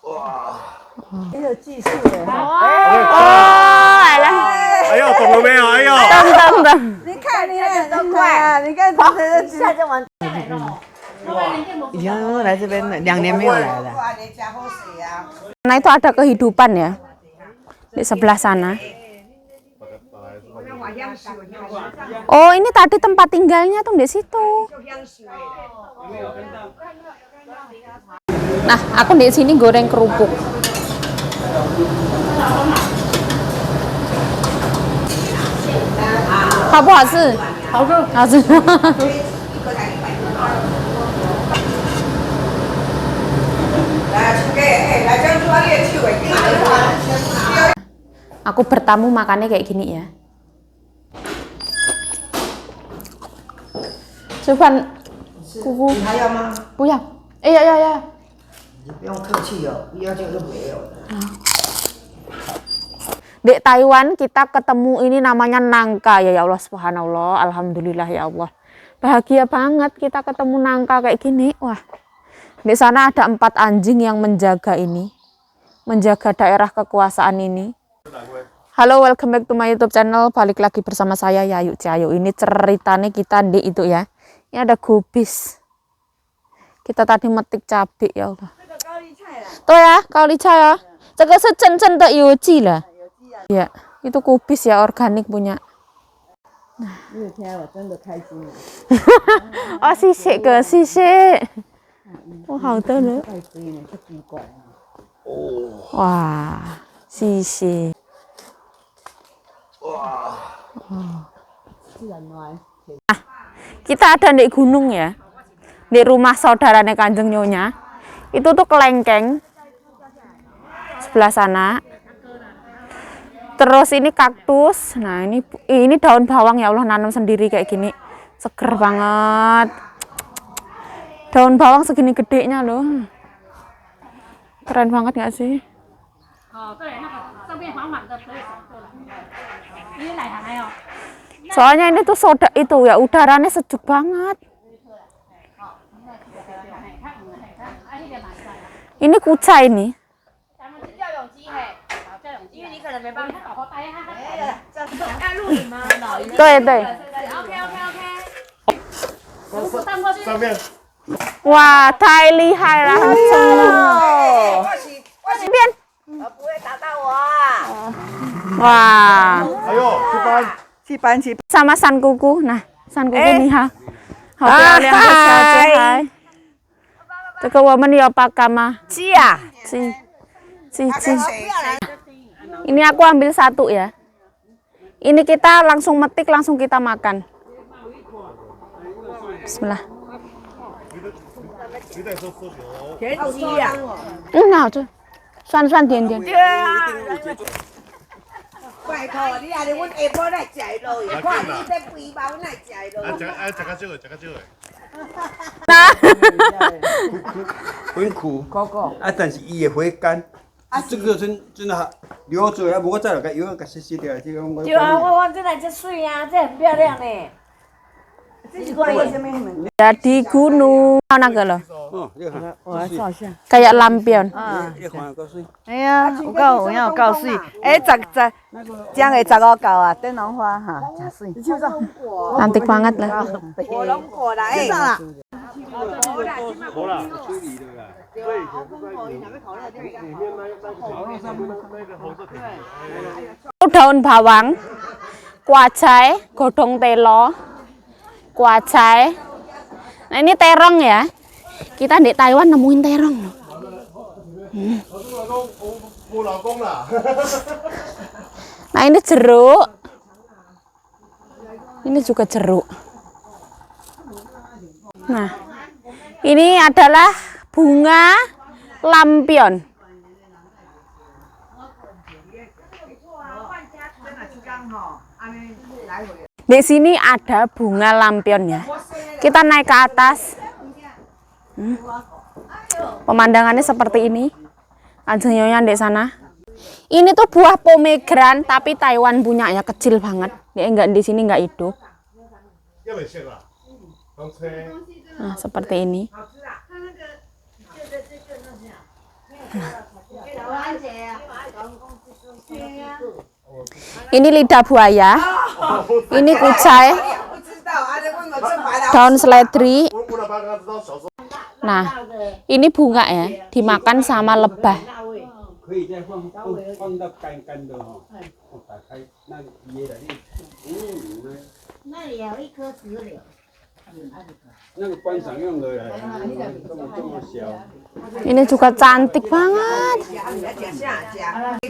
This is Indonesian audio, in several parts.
很有技术的。来了，哎呦，懂了没有？哎呦，等。你看你看多快，你看这一下就完。以前来这边2年没有来了。 Nah itu ada kehidupan ya di sebelah sana. Oh ini tadi tempat tinggalnya tuh di situ. Nah aku di sini goreng kerupuk. Apa hasil? Hasil. Aku bertamu makannya kayak gini ya. Coba kuku. 你还要吗？不要。哎呀呀呀！ 你不用客气哦，不要就没有了。 Di Taiwan kita ketemu ini namanya nangka ya Allah subhanallah, alhamdulillah ya Allah. Bahagia banget kita ketemu nangka kayak gini. Wah. Di sana ada 4 anjing yang menjaga ini. Menjaga daerah kekuasaan ini. Halo, welcome back to my YouTube channel. Balik lagi bersama saya Yayu Cahayu. Ini ceritanya kita di itu ya. Ini ada gubis. Kita tadi metik cabai ya Allah. Tuh ya, kaolica ya. Ini secen-cen de yoji lah. Ya, itu kubis ya, organik punya. Nah. Oh, sisik ke sisik. Oh, hao de le. Wah, sisik. Nah, kita ada di gunung ya. Di rumah saudaranya Kanjeng Nyonya. Itu tuh kelengkeng. Sebelah sana. Terus ini kaktus. Nah, ini daun bawang ya Allah, nanam sendiri kayak gini. Seger banget. Daun bawang segini gedenya loh. Keren banget gak sih? Soalnya ini tuh soda itu ya, udaranya sejuk banget. Ini kucai ini. Wah,太厉害了，这边。不会打到我。 Wah. Ayo, Cipan. Sama San Kuku. Nah, San Kuku nih ha. Hai.这个我们要pakai mah. Cia. Ci. Ini aku ambil 1 ya. Ini kita langsung metik, langsung kita makan. Bismillah. 田鸡呀。好吃，酸甜甜。对啊。拜托，你啊，你阮下晡来食咯，看你这肥包来食咯。食较少的。 很苦，但是伊会回甘。这个真的留着，要不我再来个油给洗掉。这个我。对啊，我这来这水啊，这很漂亮呢。这是关于什么？ Di gunung mana loh? Kayak lampion. 哎呀，有够水！哎，江的15够啊，灯笼花哈，真水。 Cantik banget lah. 火龙果啦，哎。Daun bawang, kuacai, godong telo, kuacai. Nah ini terong ya. Kita di Taiwan nemuin terong loh. Nah ini jeruk. Ini juga jeruk. Nah ini adalah bunga lampion. Di sini ada bunga lampion ya. Kita naik ke atas. Pemandangannya seperti ini. Kanjeng Nyonya di sana. Ini tuh buah pomegran tapi Taiwan punya ya, kecil banget. Dia enggak di sini enggak hidup. Nah, seperti ini. Ini lidah buaya. Ini kucai. Daun seledri. Nah, ini bunga ya, dimakan sama lebah. 可以再放到干的哈，打开那椰的，那里有一颗石榴。那个观赏用的啦，这么小。 Ini juga cantik banget.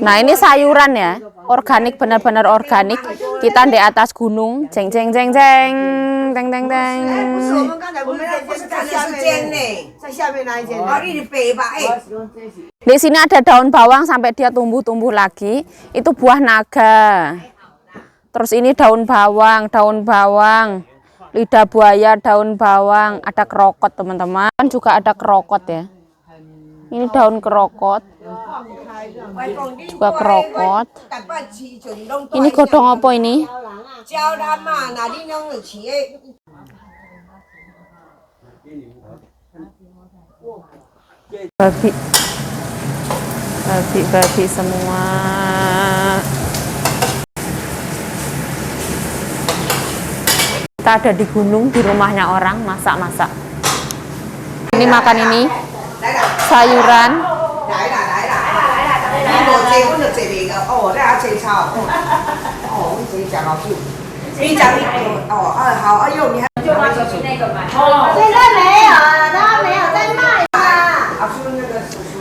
Nah, ini sayuran ya, organik, benar-benar organik. Kita di atas gunung, jeng jeng jeng jeng, teng teng teng. Di sini ada daun bawang sampai dia tumbuh-tumbuh lagi. Itu buah naga. Terus ini daun bawang, lidah buaya, daun bawang, ada kerokot teman-teman. Juga ada kerokot ya. Ini daun kerokot. Juga kerokot. Ini godong apa ini? Babi semua. Kita ada di gunung, di rumahnya orang, masak-masak. Ini makan ini, sayuran.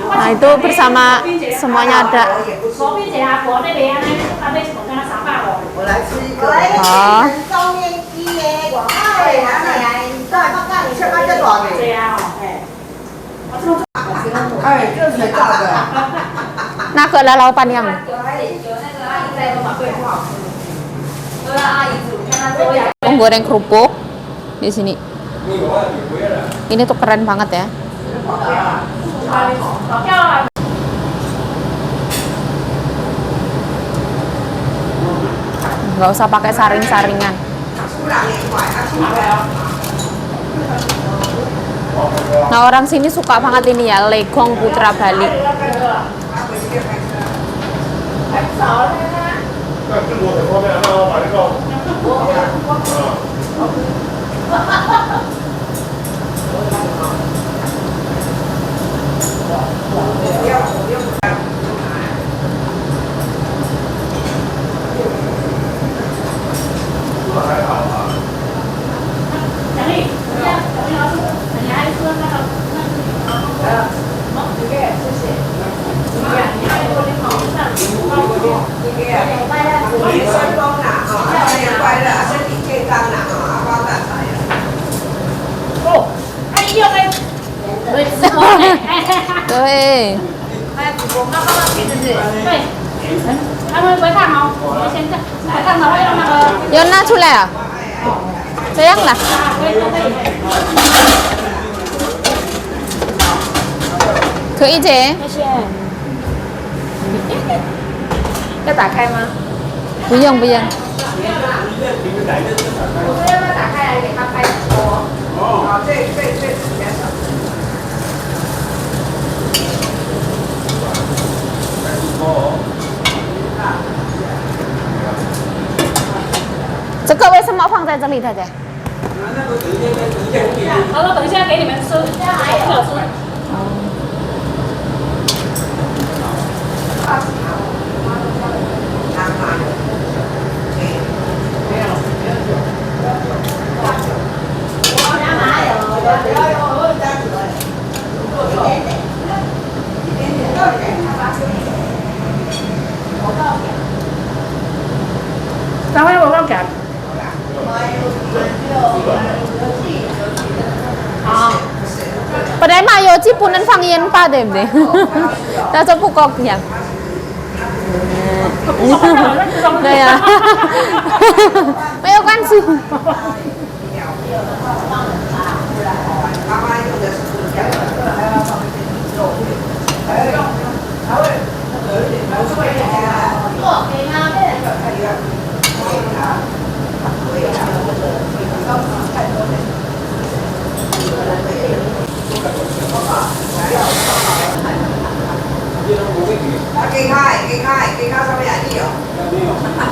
Nah, itu bersama semuanya ada. Oh. Nah, ke lalapan yang goreng kerupuk di sini. Ini tuh keren banget ya. Nggak usah pakai saring-saringan. Nah, orang sini suka banget ini ya, legong Putra Bali. Tuh. 要拿出来啊？这样了。可以姐。要打开吗？不用不用。我要不要打开来给他拍拖？哦，这这个为什么放在这里，太太？他说等一下给你们吃，不好吃。三位我刚给。Padahal mayo cipunan fangien pa dem deh. Nasa pukok yang. Nah ya. Mayo kan sih. 给他上面也有，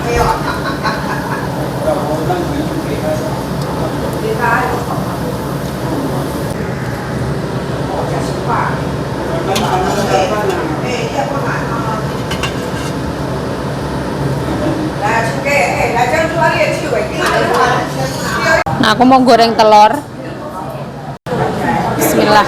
没有，给他有。讲实话，要不然来，出给，来将猪列去尾，Nah, aku mau goreng telur. Bismillah.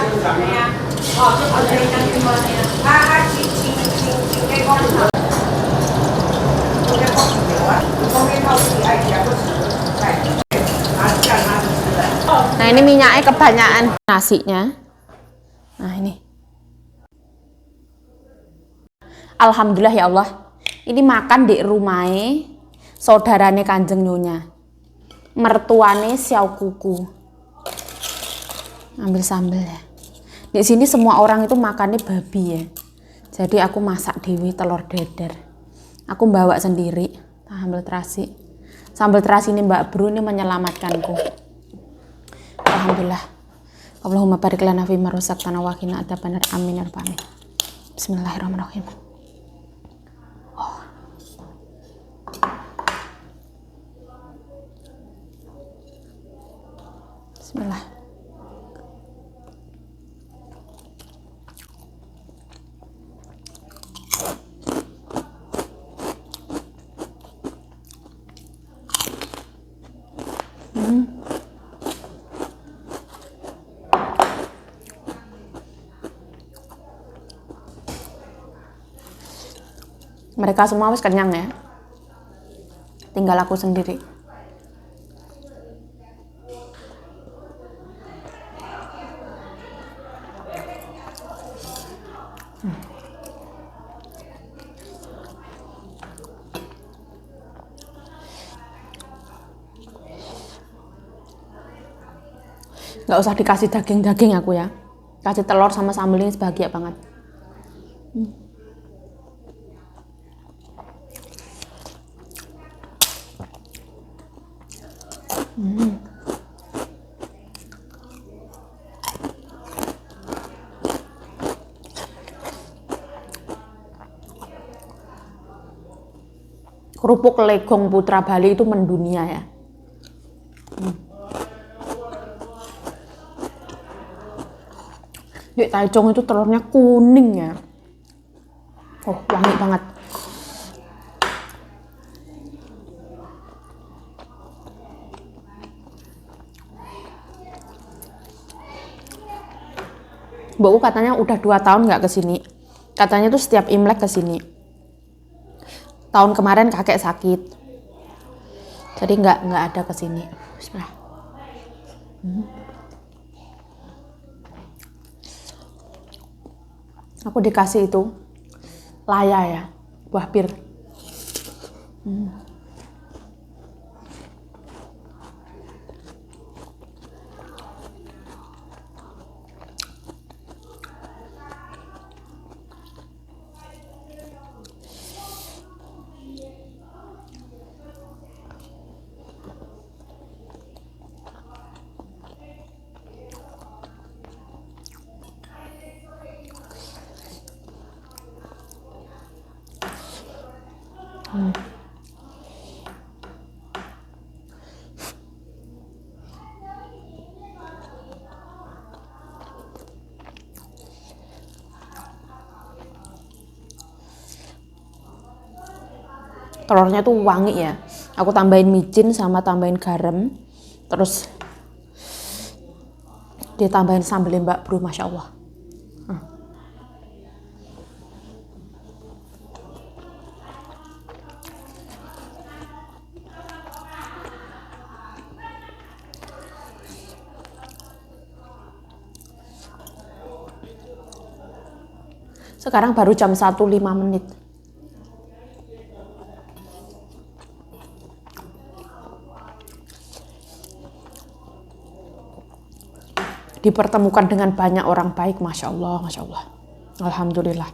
Nah, ini minyaknya kebanyakan. Nasinya. Nah, ini. Alhamdulillah ya Allah. Ini makan di rumahnya saudarane Kanjeng Nyonya. Mertuane Xiao Kuku. Ambil sambal ya. Di sini semua orang itu makannya babi ya. Jadi aku masak dewi telur dadar. Aku bawa sendiri. Sambal terasi. Sambal terasi ini Mbak Bro ini menyelamatkanku. Alhamdulillah. Allahumma barik lana fi ma razaqtana wa qina adzabannar. Amin ya rabbal alamin. Bismillahirrahmanirrahim. Bismillah. Mereka semua wis kenyang ya. Tinggal aku sendiri. Nggak usah dikasih daging-daging aku ya. Kasih telur sama sambal ini bahagia banget. Kerupuk legong Putra Bali itu mendunia ya. Di Taichung itu telurnya kuning ya. Oh, wangi banget. Mbakku katanya udah 2 tahun nggak kesini. Katanya tuh setiap Imlek kesini. Tahun kemarin kakek sakit. Jadi nggak ada kesini. Bismillah. Aku dikasih itu laya ya, buah pir. Telurnya tuh wangi ya. Aku tambahin micin sama tambahin garam. Terus ditambahin sambelnya Mbak Bro, Masya Allah. Sekarang baru jam 1:05. Dipertemukan dengan banyak orang baik, Masya Allah, Masya Allah. Alhamdulillah.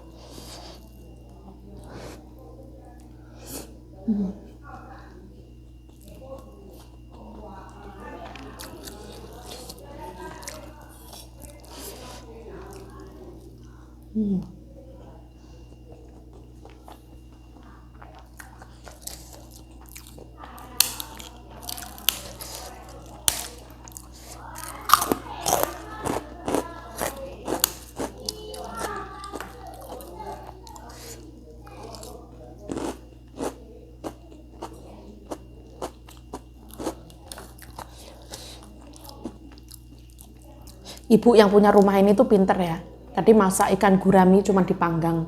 Ibu yang punya rumah ini tuh pinter ya. Tadi masak ikan gurami cuma dipanggang.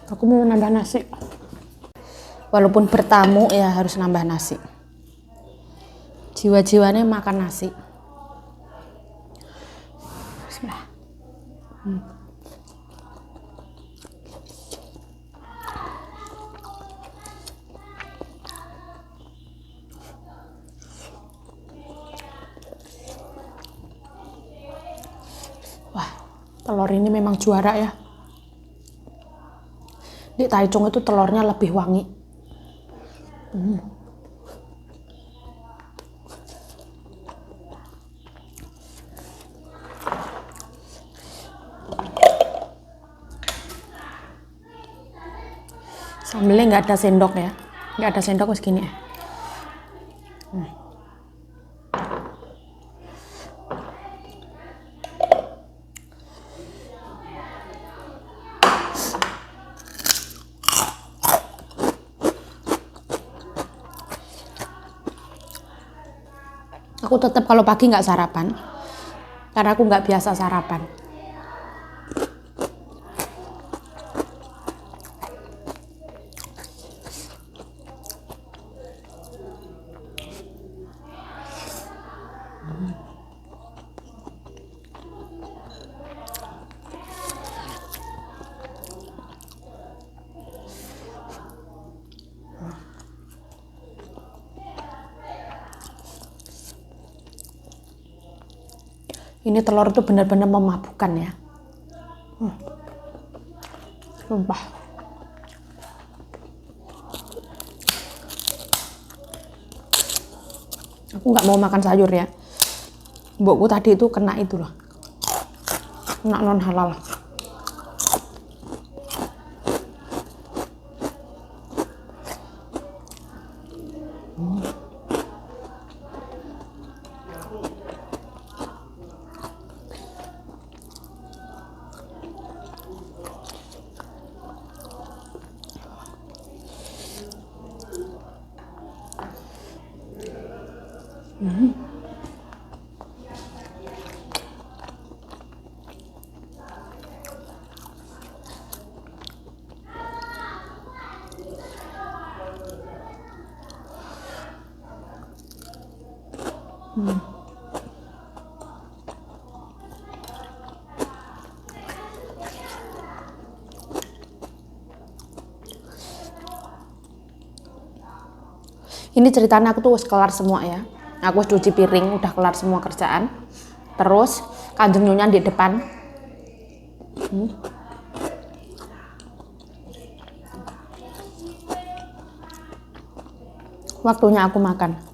Aku mau nambah nasi. Walaupun bertamu ya harus nambah nasi. Jiwa-jiwanya makan nasi. Bismillah. Wah, telur ini memang juara ya. Di Taichung itu telurnya lebih wangi. Sambelnya nggak ada sendok ya, nggak ada sendok wes gini ya. Aku tetap kalau pagi nggak sarapan, karena aku nggak biasa sarapan. Ini telur itu benar-benar memabukkan ya. Sumpah. Aku nggak mau makan sayur ya. Mbokku tadi itu kena itu loh. Kena non halal. Ini ceritanya aku tuh kelar semua ya. Aku cuci piring, udah kelar semua kerjaan. Terus Kanjeng Nyonya di depan. Waktunya aku makan.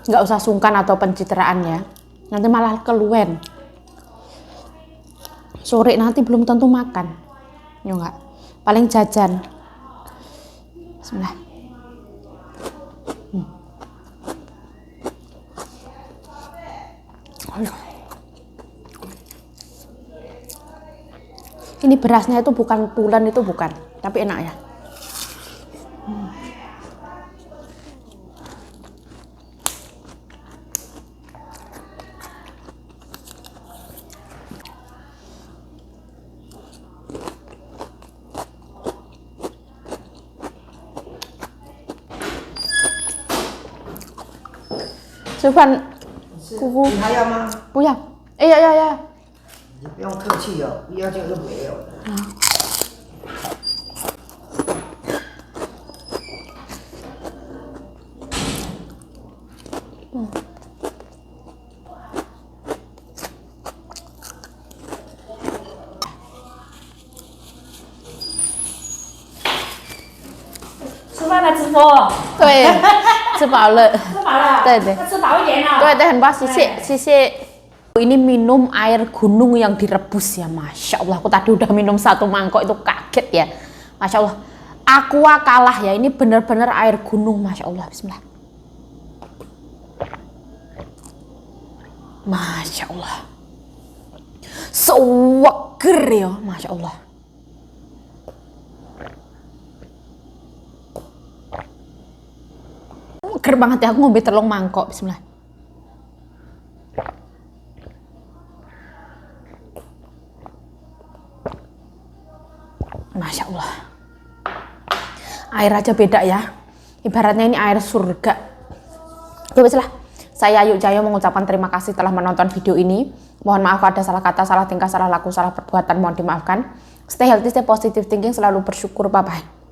Nggak usah sungkan atau pencitraan ya, nanti malah keluwen. Sore nanti belum tentu makan, ya nggak, paling jajan. Bismillah. Ini berasnya itu bukan pulen, itu bukan, tapi enak ya.吃饭，姑姑。你还要吗？不要。哎呀呀呀！你不用客气哦，不要就不会有的。傅，对，吃饱了。吃饱了，对对要吃饱一点啊。对对，很棒，谢谢谢谢。Ini minum air gunung yang direbus ya, Masya Allah. Aku tadi udah minum 1 mangkok itu kaget ya, Masya Allah. Aqua kalah ya, ini bener-bener air gunung, Masya Allah. Bismillah. Masya Allah. Seger ya, Masya Allah. Seger banget ya, aku ngombe 3 mangkok. Bismillah. Masya Allah. Air aja beda ya. Ibaratnya ini air surga. Ya weslah. Saya Ayu Cahyo mengucapkan terima kasih telah menonton video ini. Mohon maaf ada salah kata, salah tingkah, salah laku, salah perbuatan, mohon dimaafkan. Stay healthy, stay positive thinking, selalu bersyukur. Bye bye.